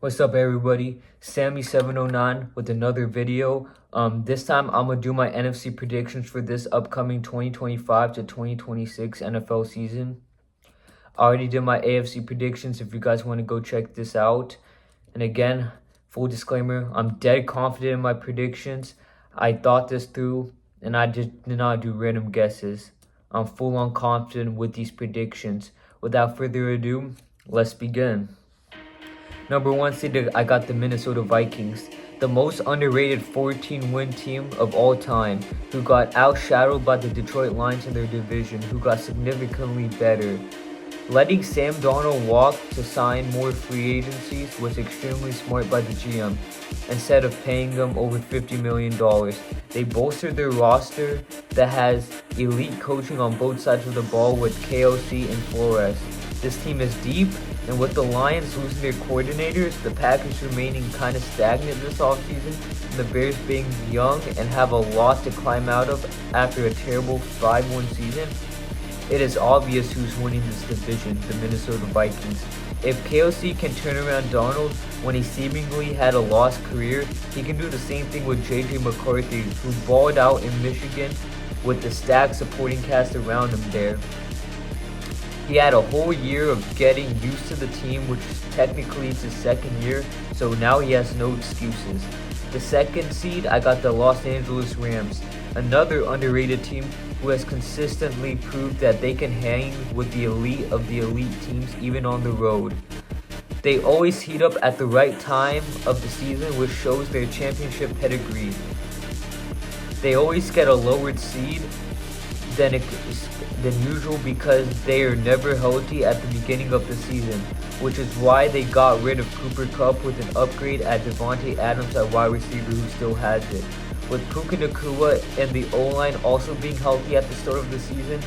What's up, everybody? Sammy709 with another video. This time I'm gonna do my NFC predictions for this upcoming 2025 to 2026 NFL season. I already did my AFC predictions if you guys want to go check this out. And again, full disclaimer, I'm dead confident in my predictions. I thought this through and I just did not do random guesses. I'm full on confident with these predictions. Without further ado, let's begin. Number 1 seed, I got the Minnesota Vikings, the most underrated 14-win team of all time, who got outshadowed by the Detroit Lions in their division, who got significantly better. Letting Sam Darnold walk to sign more free agencies was extremely smart by the GM. Instead of paying him over $50 million, they bolstered their roster that has elite coaching on both sides of the ball with KOC and Flores. This team is deep, and with the Lions losing their coordinators, the Packers remaining kind of stagnant this offseason, and the Bears being young and have a lot to climb out of after a terrible 5-1 season, it is obvious who's winning this division, the Minnesota Vikings. If KOC can turn around Darnold when he seemingly had a lost career, he can do the same thing with JJ McCarthy, who balled out in Michigan with the stacked supporting cast around him there. He had a whole year of getting used to the team, which technically is his second year, so now he has no excuses. The second seed, I got the Los Angeles Rams, another underrated team who has consistently proved that they can hang with the elite of the elite teams even on the road. They always heat up at the right time of the season, which shows their championship pedigree. They always get a lowered seed than usual because they are never healthy at the beginning of the season, which is why they got rid of Cooper Kupp with an upgrade at Devontae Adams at wide receiver, who still has it. With Puka Nacua and the O-line also being healthy at the start of the season,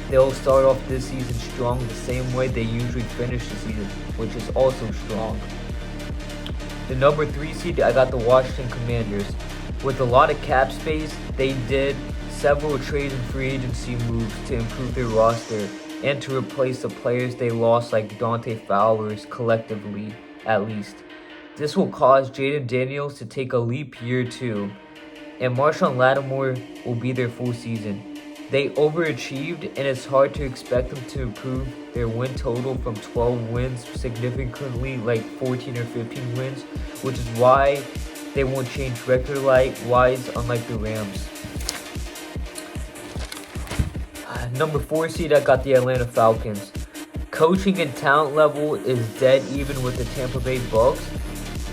they'll start off this season strong the same way they usually finish the season, which is also strong. The number 3 seed, I got the Washington Commanders. With a lot of cap space, they did several trade and free agency moves to improve their roster and to replace the players they lost, like Dante Fowler's collectively, at least. This will cause Jaden Daniels to take a leap year too, and Marshawn Lattimore will be their full season. They overachieved, and it's hard to expect them to improve their win total from 12 wins significantly, like 14 or 15 wins, which is why they won't change record-wise, unlike the Rams. Number 4 seed, I got the Atlanta Falcons. Coaching and talent level is dead even with the Tampa Bay Bucks,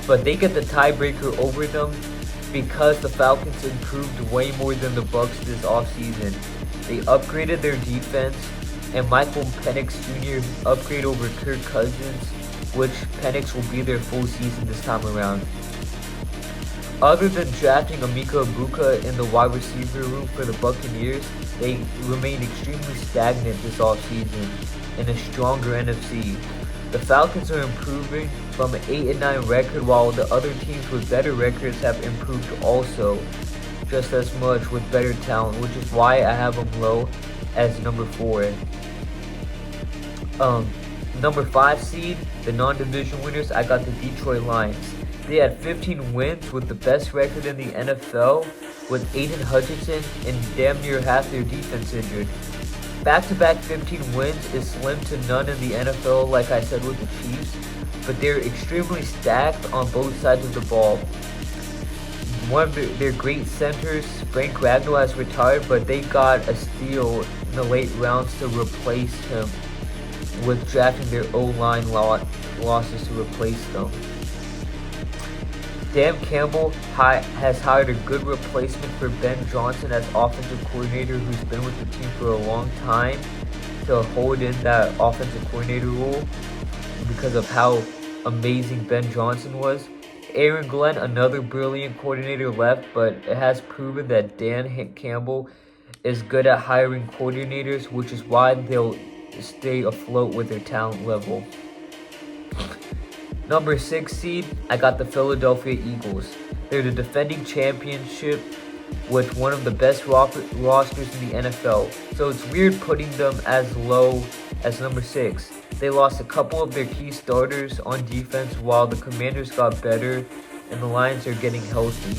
but they get the tiebreaker over them because the Falcons improved way more than the Bucks this offseason. They upgraded their defense, and Michael Penix Jr. upgrade over Kirk Cousins, which Penix will be their full season this time around. Other than drafting Emeka Egbuka in the wide receiver room for the Buccaneers, they remained extremely stagnant this offseason in a stronger NFC. The Falcons are improving from an 8-9 record, while the other teams with better records have improved also just as much with better talent, which is why I have them low as number 4. Number 5 seed, the non-division winners, I got the Detroit Lions. They had 15 wins with the best record in the NFL, with Aiden Hutchinson and damn near half their defense injured. Back-to-back 15 wins is slim to none in the NFL, like I said with the Chiefs, but they're extremely stacked on both sides of the ball. One of their great centers, Frank Ragnow, has retired, but they got a steal in the late rounds to replace him, with drafting their O-line losses to replace them. Dan Campbell has hired a good replacement for Ben Johnson as offensive coordinator, who's been with the team for a long time, to hold in that offensive coordinator role because of how amazing Ben Johnson was. Aaron Glenn, another brilliant coordinator, left, but it has proven that Dan Campbell is good at hiring coordinators, which is why they'll stay afloat with their talent level. Number 6 seed, I got the Philadelphia Eagles. They're the defending championship with one of the best rosters in the NFL, so it's weird putting them as low as number 6. They lost a couple of their key starters on defense while the Commanders got better and the Lions are getting healthy.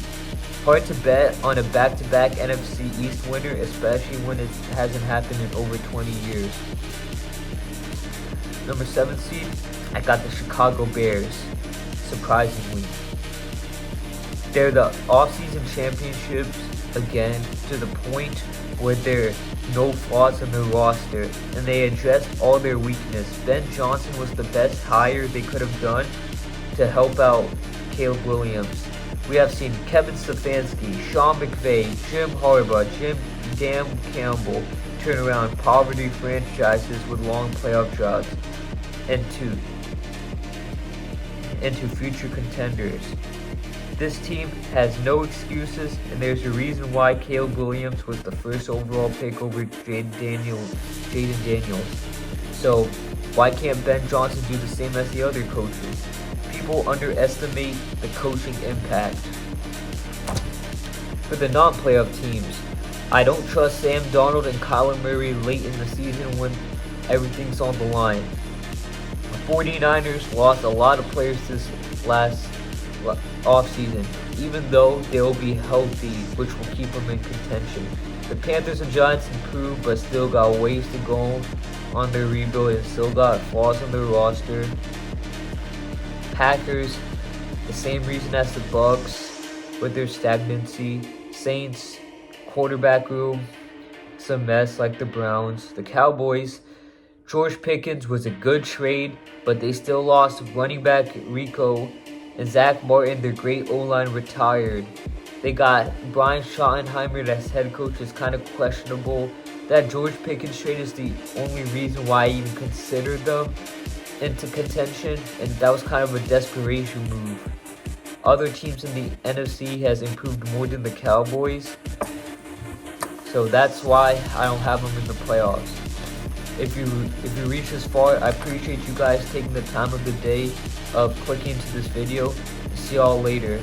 Hard to bet on a back-to-back NFC East winner, especially when it hasn't happened in over 20 years. Number 7 seed, I got the Chicago Bears, surprisingly. They're the off-season championships again, to the point where there are no flaws in their roster, and they addressed all their weakness. Ben Johnson was the best hire they could have done to help out Caleb Williams. We have seen Kevin Stefanski, Sean McVay, Jim Harbaugh, Dan Campbell turn around poverty franchises with long playoff droughts into future contenders. This team has no excuses, and there's a reason why Caleb Williams was the first overall pick over Jaden Daniels. So why can't Ben Johnson do the same as the other coaches? People underestimate the coaching impact. For the non-playoff teams, I don't trust Sam Darnold and Kyler Murray late in the season when everything's on the line. The 49ers lost a lot of players this last offseason, even though they will be healthy, which will keep them in contention. The Panthers and Giants improved, but still got ways to go on their rebuild and still got flaws on their roster. Packers, the same reason as the Bucks with their stagnancy. Saints, quarterback room, it's a mess like the Browns. The Cowboys, George Pickens was a good trade, but they still lost running back Rico, and Zach Martin, their great O-line, retired. They got Brian Schottenheimer as head coach, is kind of questionable. That George Pickens trade is the only reason why I even considered them into contention, and that was kind of a desperation move. Other teams in the NFC has improved more than the Cowboys, so that's why I don't have them in the playoffs. If you reach this far, I appreciate you guys taking the time of the day of clicking into this video. See y'all later.